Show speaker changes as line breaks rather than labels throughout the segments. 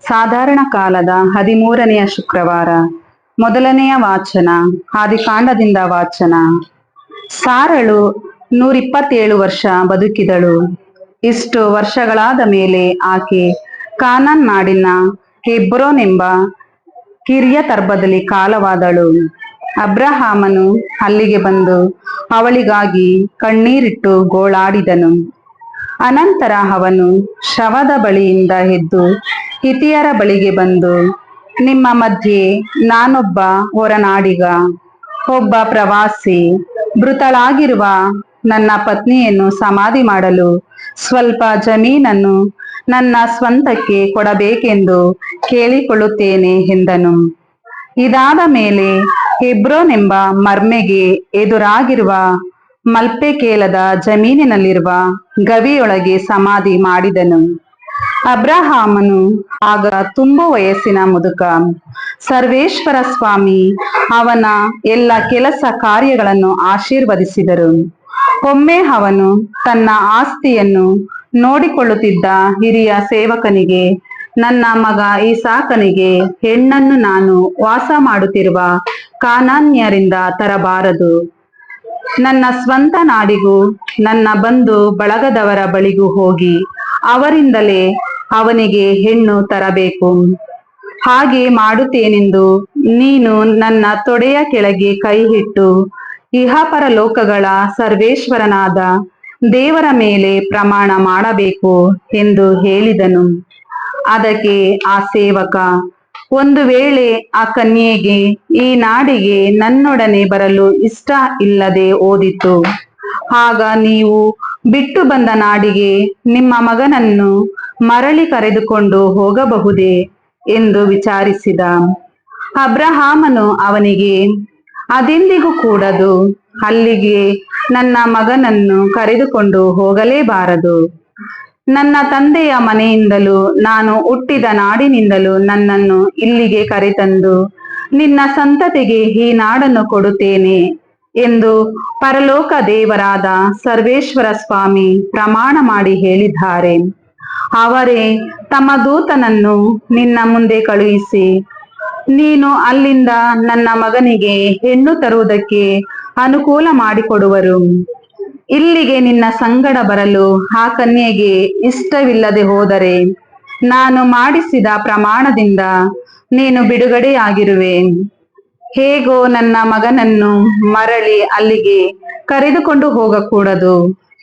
ಸಾಧಾರಣ ಕಾಲದ 13ನೆಯ ಶುಕ್ರವಾರ. ಮೊದಲನೆಯ ವಾಚನ ಆದಿಕಾಂಡದಿಂದ ವಾಚನ. ಸಾರಳು 127 ವರ್ಷ ಬದುಕಿದಳು. ಇಷ್ಟು ವರ್ಷಗಳಾದ ಮೇಲೆ ಆಕೆ ಕಾನಾನ್ ನಾಡಿನ ಹೆಬ್ರೋನ್ ಎಂಬ ಕಿರ್ಯತರ್ಬದಲ್ಲಿ ಕಾಲವಾದಳು. ಅಬ್ರಹಾಮನು ಅಲ್ಲಿಗೆ ಬಂದು ಅವಳಿಗಾಗಿ ಕಣ್ಣೀರಿಟ್ಟು ಗೋಳಾಡಿದನು. ಅನಂತರ ಅವನು ಶವದ ಬಳಿಯಿಂದ ಎದ್ದು ಹಿತಿಯರ ಬಳಿಗೆ ಬಂದು, ನಿಮ್ಮ ಮಧ್ಯೆ ನಾನೊಬ್ಬ ಹೊರನಾಡಿಗ, ಒಬ್ಬ ಪ್ರವಾಸಿ, ಮೃತಳಾಗಿರುವ ನನ್ನ ಪತ್ನಿಯನ್ನು ಸಮಾಧಿ ಮಾಡಲು ಸ್ವಲ್ಪ ಜಮೀನನ್ನು ನನ್ನ ಸ್ವಂತಕ್ಕೆ ಕೊಡಬೇಕೆಂದು ಕೇಳಿಕೊಳ್ಳುತ್ತೇನೆ ಎಂದನು. ಇದಾದ ಮೇಲೆ ಹೆಬ್ರೋನ್ ಎಂಬ ಮರ್ಮೆಗೆ ಎದುರಾಗಿರುವ ಮಲ್ಪೆಕೇಲದ ಜಮೀನಿನಲ್ಲಿರುವ ಗವಿಯೊಳಗೆ ಸಮಾಧಿ ಮಾಡಿದನು. ಅಬ್ರಹಾಮನು ಆಗ ತುಂಬು ವಯಸ್ಸಿನ ಮುದುಕ. ಸರ್ವೇಶ್ವರ ಸ್ವಾಮಿ ಅವನ ಎಲ್ಲ ಕೆಲಸ ಕಾರ್ಯಗಳನ್ನು ಆಶೀರ್ವದಿಸಿದರು. ಒಮ್ಮೆ ಅವನು ತನ್ನ ಆಸ್ತಿಯನ್ನು ನೋಡಿಕೊಳ್ಳುತ್ತಿದ್ದ ಹಿರಿಯ ಸೇವಕನಿಗೆ, ನನ್ನ ಮಗ ಇಸಾಕನಿಗೆ ಹೆಣ್ಣನ್ನು ನಾನು ವಾಸ ಮಾಡುತ್ತಿರುವ ಕಾನಾನ್ಯರಿಂದ ತರಬಾರದು. ನನ್ನ ಸ್ವಂತ ನಾಡಿಗೂ ನನ್ನ ಬಂಧು ಬಳಗದವರ ಬಳಿಗೂ ಹೋಗಿ ಅವರಿಂದಲೇ ಅವನಿಗೆ ಹೆಣ್ಣು ತರಬೇಕು. ಹಾಗೆ ಮಾಡುತ್ತೇನೆಂದು ನೀನು ನನ್ನ ತೊಡೆಯ ಕೆಳಗೆ ಕೈ ಇಟ್ಟು ಇಹಪರ ಲೋಕಗಳ ಸರ್ವೇಶ್ವರನಾದ ದೇವರ ಮೇಲೆ ಪ್ರಮಾಣ ಮಾಡಬೇಕು ಎಂದು ಹೇಳಿದನು. ಅದಕ್ಕೆ ಆ ಸೇವಕ, ಒಂದು ವೇಳೆ ಆ ಕನ್ಯೆಗೆ ಈ ನಾಡಿಗೆ ನನ್ನೊಡನೆ ಬರಲು ಇಷ್ಟ ಇಲ್ಲದೆ ಹೋದಿತು, ಆಗ ನೀವು ಬಿಟ್ಟು ಬಂದ ನಾಡಿಗೆ ನಿಮ್ಮ ಮಗನನ್ನು ಮರಳಿ ಕರೆದುಕೊಂಡು ಹೋಗಬಹುದೇ ಎಂದು ವಿಚಾರಿಸಿದ. ಅಬ್ರಹಾಮನು ಅವನಿಗೆ, ಅದೆಂದಿಗೂ ಕೂಡದು. ಅಲ್ಲಿಗೆ ನನ್ನ ಮಗನನ್ನು ಕರೆದುಕೊಂಡು ಹೋಗಲೇಬಾರದು. ನನ್ನ ತಂದೆಯ ಮನೆಯಿಂದಲೂ ನಾನು ಹುಟ್ಟಿದ ನಾಡಿನಿಂದಲೂ ನನ್ನನ್ನು ಇಲ್ಲಿಗೆ ಕರೆತಂದು ನಿನ್ನ ಸಂತತಿಗೆ ಈ ನಾಡನ್ನು ಕೊಡುತ್ತೇನೆ ಎಂದು ಪರಲೋಕ ದೇವರಾದ ಸರ್ವೇಶ್ವರ ಸ್ವಾಮಿ ಪ್ರಮಾಣ ಮಾಡಿ ಹೇಳಿದ್ದಾರೆ. ಅವರೇ ತಮ್ಮ ದೂತನನ್ನು ನಿನ್ನ ಮುಂದೆ ಕಳುಹಿಸಿ, ನೀನು ಅಲ್ಲಿಂದ ನನ್ನ ಮಗನಿಗೆ ಹೆಣ್ಣು ತರುವುದಕ್ಕೆ ಅನುಕೂಲ ಮಾಡಿಕೊಡುವರು. ಇಲ್ಲಿಗೆ ನಿನ್ನ ಸಂಗಡ ಬರಲು ಆ ಕನ್ಯೆಗೆ ಇಷ್ಟವಿಲ್ಲದೆ ಹೋದರೆ ನಾನು ಮಾಡಿಸಿದ ಪ್ರಮಾಣದಿಂದ ನೀನು ಬಿಡುಗಡೆಯಾಗಿರುವೆ. ಹೇಗೋ ನನ್ನ ಮಗನನ್ನು ಮರಳಿ ಅಲ್ಲಿಗೆ ಕರೆದುಕೊಂಡು ಹೋಗಕೂಡದು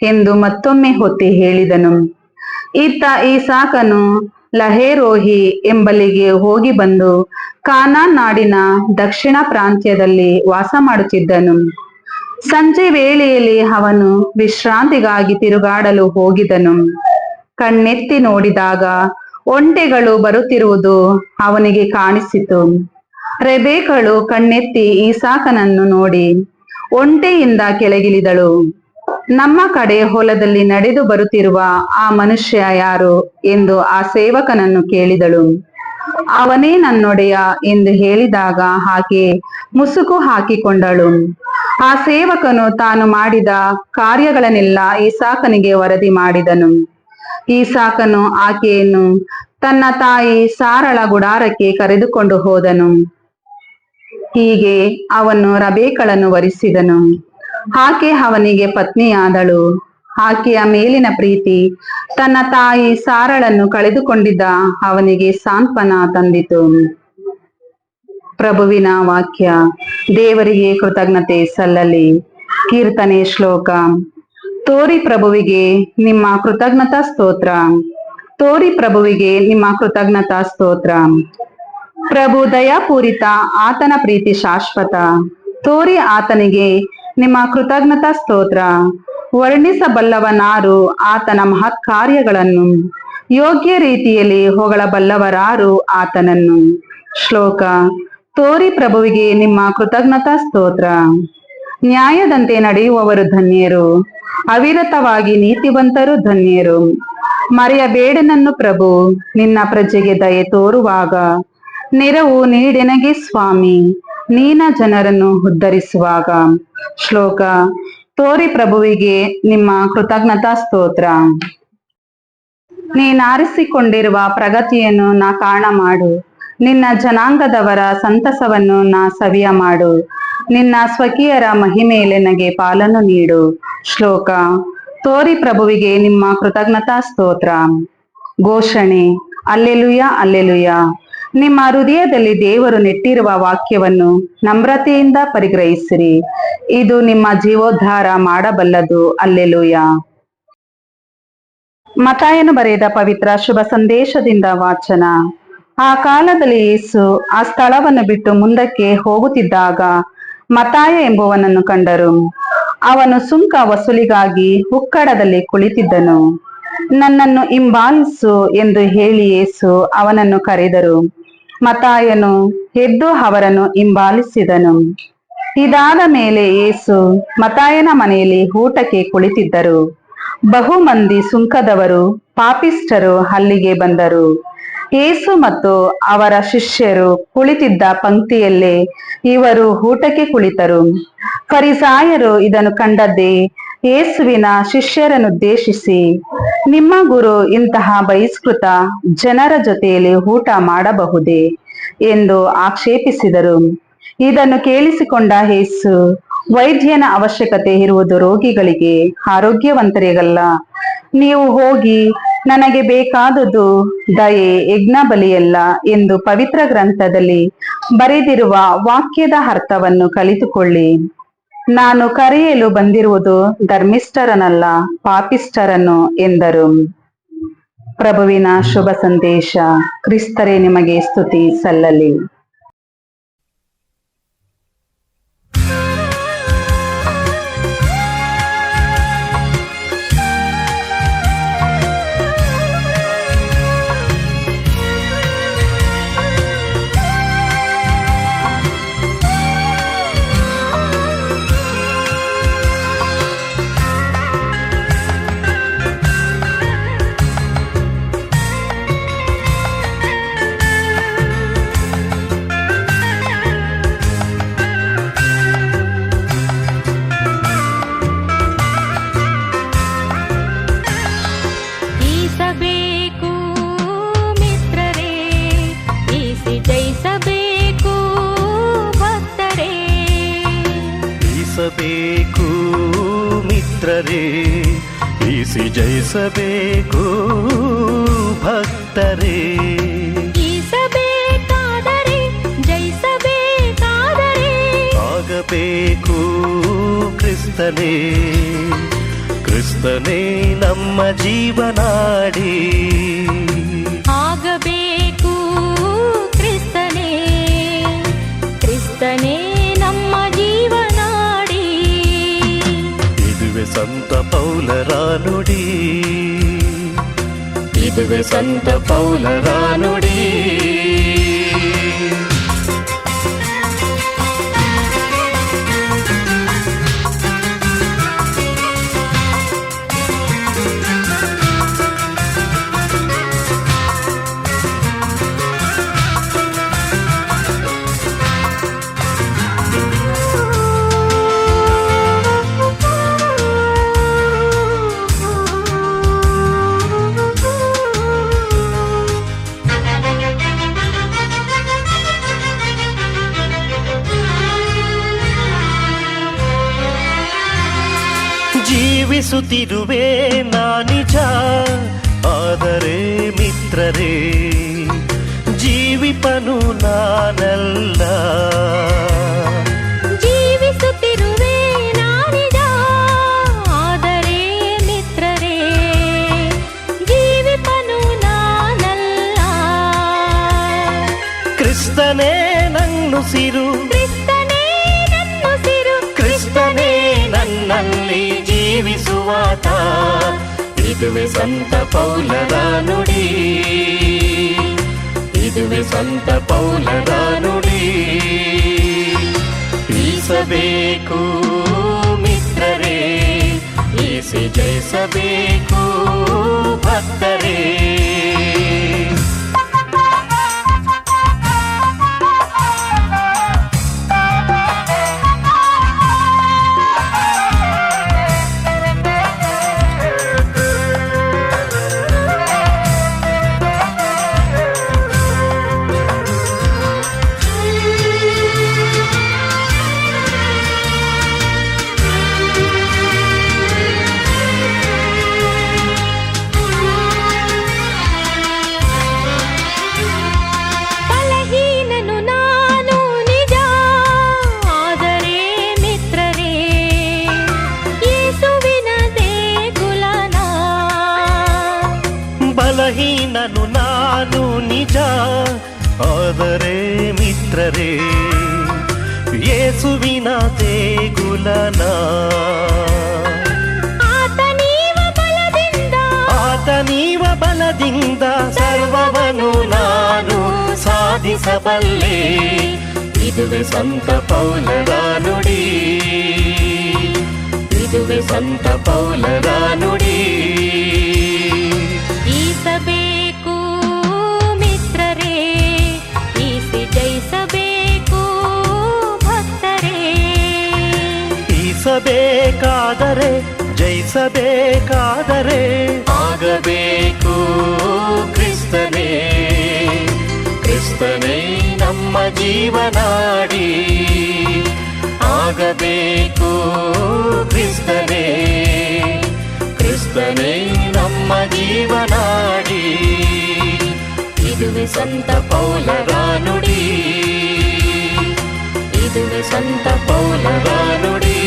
ಎಂದು ಮತ್ತೊಮ್ಮೆ ಒತ್ತಿ ಹೇಳಿದನು. ಇತ್ತ ಇಸಾಕನು ಲಹೇರೋಹಿ ಎಂಬಲ್ಲಿಗೆ ಹೋಗಿ ಬಂದು ಕಾನಾನ್ ನಾಡಿನ ದಕ್ಷಿಣ ಪ್ರಾಂತ್ಯದಲ್ಲಿ ವಾಸ ಮಾಡುತ್ತಿದ್ದನು. ಸಂಜೆ ವೇಳೆಯಲ್ಲಿ ಅವನು ವಿಶ್ರಾಂತಿಗಾಗಿ ತಿರುಗಾಡಲು ಹೋಗಿದನು. ಕಣ್ಣೆತ್ತಿ ನೋಡಿದಾಗ ಒಂಟೆಗಳು ಬರುತ್ತಿರುವುದು ಅವನಿಗೆ ಕಾಣಿಸಿತು. ರೆಬೇಕಳು ಕಣ್ಣೆತ್ತಿ ಇಸಾಕನನ್ನು ನೋಡಿ ಒಂಟೆಯಿಂದ ಕೆಳಗಿಳಿದಳು. ನಮ್ಮ ಕಡೆ ಹೊಲದಲ್ಲಿ ನಡೆದು ಬರುತ್ತಿರುವ ಆ ಮನುಷ್ಯ ಯಾರು ಎಂದು ಆ ಸೇವಕನನ್ನು ಕೇಳಿದಳು. ಅವನೇ ನನ್ನೊಡೆಯ ಎಂದು ಹೇಳಿದಾಗ ಆಕೆ ಮುಸುಕು ಹಾಕಿಕೊಂಡಳು. ಆ ಸೇವಕನು ತಾನು ಮಾಡಿದ ಕಾರ್ಯಗಳನ್ನೆಲ್ಲ ಇಸಾಕನಿಗೆ ವರದಿ ಮಾಡಿದನು. ಇಸಾಕನು ಆಕೆಯನ್ನು ತನ್ನ ತಾಯಿ ಸಾರಳ ಗುಡಾರಕ್ಕೆ ಕರೆದುಕೊಂಡು ಹೋದನು. ಹೀಗೆ ಅವನು ರಬೇಕಳನ್ನು ವರಿಸಿದನು. ಆಕೆ ಅವನಿಗೆ ಪತ್ನಿಯಾದಳು. ಆಕೆಯ ಮೇಲಿನ ಪ್ರೀತಿ ತನ್ನ ತಾಯಿ ಸಾರಳನ್ನು ಕಳೆದುಕೊಂಡಿದ್ದ ಅವನಿಗೆ ಸಾಂತ್ವನ ತಂದಿತು. ಪ್ರಭುವಿನ ವಾಕ್ಯ. ದೇವರಿಗೆ ಕೃತಜ್ಞತೆ ಸಲ್ಲಲಿ. ಕೀರ್ತನೆ ಶ್ಲೋಕ. ತೋರಿ ಪ್ರಭುವಿಗೆ ನಿಮ್ಮ ಕೃತಜ್ಞತಾ ಸ್ತೋತ್ರ. ತೋರಿ ಪ್ರಭುವಿಗೆ ನಿಮ್ಮ ಕೃತಜ್ಞತಾ ಸ್ತೋತ್ರ. ಪ್ರಭು ದಯಾಪೂರಿತ, ಆತನ ಪ್ರೀತಿ ಶಾಶ್ವತ. ತೋರಿ ಆತನಿಗೆ ನಿಮ್ಮ ಕೃತಜ್ಞತಾ ಸ್ತೋತ್ರ. ವರ್ಣಿಸಬಲ್ಲವನಾರು ಆತನ ಮಹತ್ ಕಾರ್ಯಗಳನ್ನು? ಯೋಗ್ಯ ರೀತಿಯಲ್ಲಿ ಹೊಗಳಬಲ್ಲವರಾರು ಆತನನ್ನು? ಶ್ಲೋಕ. ತೋರಿ ಪ್ರಭುವಿಗೆ ನಿಮ್ಮ ಕೃತಜ್ಞತಾ ಸ್ತೋತ್ರ. ನ್ಯಾಯದಂತೆ ನಡೆಯುವವರು ಧನ್ಯರು, ಅವಿರತವಾಗಿ ನೀತಿವಂತರು ಧನ್ಯರು. ಮರೆಯಬೇಡನನ್ನು ಪ್ರಭು ನಿನ್ನ ಪ್ರಜೆಗೆ ದಯೆ ತೋರುವಾಗ. ನೆರವು ನೀಡೆನಗೆ ಸ್ವಾಮಿ, ನೀನ ಜನರನ್ನು ಉದ್ಧರಿಸುವಾಗ. ಶ್ಲೋಕ. ತೋರಿ ಪ್ರಭುವಿಗೆ ನಿಮ್ಮ ಕೃತಜ್ಞತಾ ಸ್ತೋತ್ರ. ನೀನಾರಿಸಿಕೊಂಡಿರುವ ಪ್ರಗತಿಯನ್ನು ನಾ ಕಾಣ ಮಾಡು. ನಿನ್ನ ಜನಾಂಗದವರ ಸಂತಸವನ್ನು ನಾ ಸವಿಯ ಮಾಡು. ನಿನ್ನ ಸ್ವಕೀಯರ ಮಹಿಮೆಯಲ್ಲಿ ನನಗೆ ಪಾಲನ್ನು ನೀಡು. ಶ್ಲೋಕ: ತೋರಿ ಪ್ರಭುವಿಗೆ ನಿಮ್ಮ ಕೃತಜ್ಞತಾ ಸ್ತೋತ್ರ. ಘೋಷಣೆ: ಅಲ್ಲೆಲುಯ ಅಲ್ಲೆಲುಯ. ನಿಮ್ಮ ಹೃದಯದಲ್ಲಿ ದೇವರು ನೆಟ್ಟಿರುವ ವಾಕ್ಯವನ್ನು ನಮ್ರತೆಯಿಂದ ಪರಿಗ್ರಹಿಸಿರಿ. ಇದು ನಿಮ್ಮ ಜೀವೋದ್ಧಾರ ಮಾಡಬಲ್ಲದು. ಅಲ್ಲೆಲುಯ. ಮತ್ತಾಯನು ಬರೆದ ಪವಿತ್ರ ಶುಭ ಸಂದೇಶದಿಂದ ವಾಚನ. ಆ ಕಾಲದಲ್ಲಿ ಯೇಸು ಆ ಸ್ಥಳವನ್ನು ಬಿಟ್ಟು ಮುಂದಕ್ಕೆ ಹೋಗುತ್ತಿದ್ದಾಗ ಮತ್ತಾಯ ಎಂಬುವನನ್ನು ಕಂಡರು. ಅವನು ಸುಂಕ ವಸೂಲಿಗಾಗಿ ಉಕ್ಕಡದಲ್ಲಿ ಕುಳಿತಿದ್ದನು. ನನ್ನನ್ನು ಹಿಂಬಾಲಿಸು ಎಂದು ಹೇಳಿ ಯೇಸು ಅವನನ್ನು ಕರೆದರು. ಮತ್ತಾಯನು ಎದ್ದು ಅವರನ್ನು ಹಿಂಬಾಲಿಸಿದನು. ಇದಾದ ಮೇಲೆ ಯೇಸು ಮತ್ತಾಯನ ಮನೆಯಲ್ಲಿ ಊಟಕ್ಕೆ ಕುಳಿತಿದ್ದರು. ಬಹು ಮಂದಿ ಸುಂಕದವರು, ಪಾಪಿಷ್ಠರು ಅಲ್ಲಿಗೆ ಬಂದರು. ಯೇಸು ಮತ್ತು ಅವರ ಶಿಷ್ಯರು ಕುಳಿತಿದ್ದ ಪಂಕ್ತಿಯಲ್ಲೇ ಇವರು ಊಟಕ್ಕೆ ಕುಳಿತರು. ಫರಿಸಾಯರು ಇದನ್ನು ಕಂಡದ್ದೇ ಯೇಸುವಿನ ಶಿಷ್ಯರನ್ನುದ್ದೇಶಿಸಿ, ನಿಮ್ಮ ಗುರು ಇಂತಹ ಬಹಿಷ್ಕೃತ ಜನರ ಜೊತೆಯಲ್ಲಿ ಊಟ ಮಾಡಬಹುದೇ ಎಂದು ಆಕ್ಷೇಪಿಸಿದರು. ಇದನ್ನು ಕೇಳಿಸಿಕೊಂಡ ಯೇಸು, ವೈದ್ಯನ ಅವಶ್ಯಕತೆ ಇರುವುದು ರೋಗಿಗಳಿಗೆ, ಆರೋಗ್ಯವಂತರಿಗಲ್ಲ. ನೀವು ಹೋಗಿ, ನನಗೆ ಬೇಕಾದುದು ದಯೆ, ಯಜ್ಞ ಬಲಿಯಲ್ಲ ಎಂದು ಪವಿತ್ರ ಗ್ರಂಥದಲ್ಲಿ ಬರೆದಿರುವ ವಾಕ್ಯದ ಅರ್ಥವನ್ನು ಕಲಿತುಕೊಳ್ಳಿ. ನಾನು ಕರೆಯಲು ಬಂದಿರುವುದು ಧರ್ಮಿಷ್ಠರನ್ನಲ್ಲ, ಪಾಪಿಷ್ಠರನ್ನು ಎಂದರು. ಪ್ರಭುವಿನ ಶುಭ ಸಂದೇಶ. ಕ್ರಿಸ್ತರೇ ನಿಮಗೆ ಸ್ತುತಿ ಸಲ್ಲಲಿ.
ಜಯಿಸಬೇಕು ಮಿತ್ರರೇ, ಈಸಿ ಜಯಿಸಬೇಕು ಭಕ್ತರೇ.
ಈಸಬೇಕಾದರೆ ಜಯಿಸಬೇಕಾದರೆ
ಆಗಬೇಕು ಕ್ರಿಸ್ತನೇ, ಕ್ರಿಸ್ತನೇ ನಮ್ಮ ಜೀವನಾಡಿ.
ಆಗಬೇಕು ಕ್ರಿಸ್ತನೇ, ಕ್ರಿಸ್ತನೇ ನಮ್ಮ ಜೀವನಾಡಿ.
ಇದುವೆ ಸಂತ ಪೌಲರ ನುಡಿ, ಇದುವೆ ಸಂತ ಪೌಲರ ನುಡಿ. ಜೀವಿಸುತ್ತಿರುವೆ ನಾನಿಜ, ಆದರೆ ಮಿತ್ರರೇ ಜೀವಿಪನು ನಾನಲ್ಲ.
ಜೀವಿಸುತ್ತಿರುವೆ ನಾನಿಜ, ಆದರೆ ಮಿತ್ರರೇ ಜೀವಿಪನು ನಾನಲ್ಲ.
ಕ್ರಿಸ್ತನೇ ನನ್ನುಸಿರು,
ಕ್ರಿಸ್ತನೇ ನನ್ನುಸಿರು,
ಕ್ರಿಸ್ತನೇ ನನ್ನಲ್ಲಿ ಜೀವಿಸುವಾತ. ಇದುವೆ ಸಂತ ಪೌಲರ ನುಡಿ, ಇದುವೆ ಸಂತ ಪೌಲರ ನುಡಿ. ಈಸಬೇಕು ಮಿತ್ರರೇ, ಈಸಿ ಜಯಿಸಬೇಕು ಭಕ್ತರೇ. ನಿಜ ಆದರೆ ಮಿತ್ರರೇ ಯೇಸುವಿನ ದೇಗುಲನ ಆತನೀವ ಬಲದಿಂದ ಸರ್ವವನ್ನು ನಾನು ಸಾಧಿಸಬಲ್ಲೆ. ಇದುವೆ ಸಂತ ಪೌಲರ ನುಡಿ, ಇದುವೆ ಸಂತ ಪೌಲರ ನುಡಿ.
ಈಸಬೇಕು ಮಿತ್ರರೇ, ಈಸಿ ಜಯಿಸಬೇಕು ಭಕ್ತರೇ.
ಈಸಬೇಕಾದರೆ ಜಯಿಸಬೇಕಾದರೆ ಆಗಬೇಕು ಕ್ರಿಸ್ತನೇ, ಕ್ರಿಸ್ತನೇ ನಮ್ಮ ಜೀವನಾಡಿ. ಆಗಬೇಕು ಕ್ರಿಸ್ತನೇ, ಕ್ರಿಸ್ತನೇ ನಮ್ಮ ಜೀವನಾಡಿ. ಇದುವೆ ಸಂತ ಪೌಲರ ನುಡಿ, ಇದುವೆ ಸಂತ ಪೌಲರ ನುಡಿ.